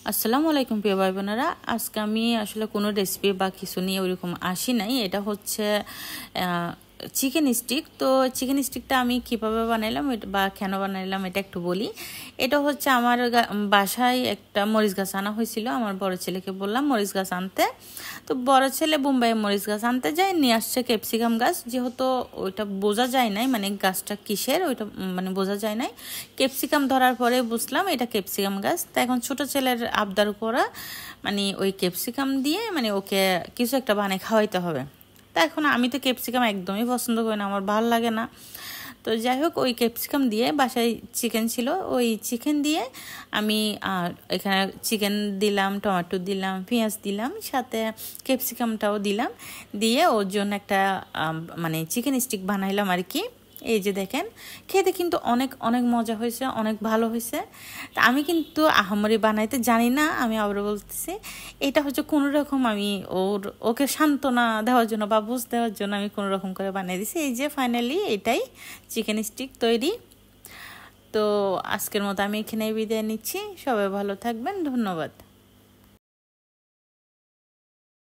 আসসালামু আলাইকুম প্রিয় ভাই বোনেরা। আজকে আমি আসলে কোনো রেসিপি বা কিছু নিয়ে ওইরকম আসি নাই। এটা হচ্ছে চিকেন স্টিক। তো চিকেন স্টিকটা আমি কীভাবে বানাইলাম বা কেন বানাইলাম এটা একটু বলি। এটা হচ্ছে আমার বাসায় একটা মরিচ গাছ আনা হয়েছিল। আমার বড় ছেলেকে বললাম মরিচ গাছ আনতে। তো বড় ছেলে বোম্বাই মরিচ গাছ আনতে যায়, নিয়ে আসছে ক্যাপসিকাম গাছ। যেহেতু ওইটা বোঝা যায় নাই, মানে গাছটা কিসের ওইটা মানে বোঝা যায় নাই। ক্যাপসিকাম ধরার পরে বুঝলাম এটা ক্যাপসিকাম গাছ। তা এখন ছোটো ছেলের আবদার করা, মানে ওই ক্যাপসিকাম দিয়ে মানে ওকে কিছু একটা বানিয়ে খাওয়াইতে হবে। তা এখন আমি তো ক্যাপসিকাম একদমই পছন্দ করি না, আমার ভালো লাগে না। তো যাই হোক, ওই ক্যাপসিকাম দিয়ে বাসায় চিকেন ছিল, ওই চিকেন দিয়ে আমি এখানে চিকেন দিলাম, টমেটো দিলাম, পেঁয়াজ দিলাম, সাথে ক্যাপসিকামটাও দিলাম, দিয়ে ওর জন্য একটা মানে চিকেন স্টিক বানাইলাম আর কি। এই যে দেখেন, খেতে কিন্তু অনেক অনেক মজা হয়েছে, অনেক ভালো হয়েছে। তা আমি কিন্তু আহামরি বানাইতে জানি না, আমি আবার বলতেছি। এটা হচ্ছে কোনো রকম আমি ওকে সান্ত্বনা দেওয়ার জন্য বা বুঝ দেওয়ার জন্য আমি কোনো রকম করে বানিয়ে দিছি। এই যে ফাইনালি এটাই চিকেন স্টিক তৈরি। তো আজকের মতো আমি এখানেই বিদায় নিচ্ছি। সবাই ভালো থাকবেন, ধন্যবাদ।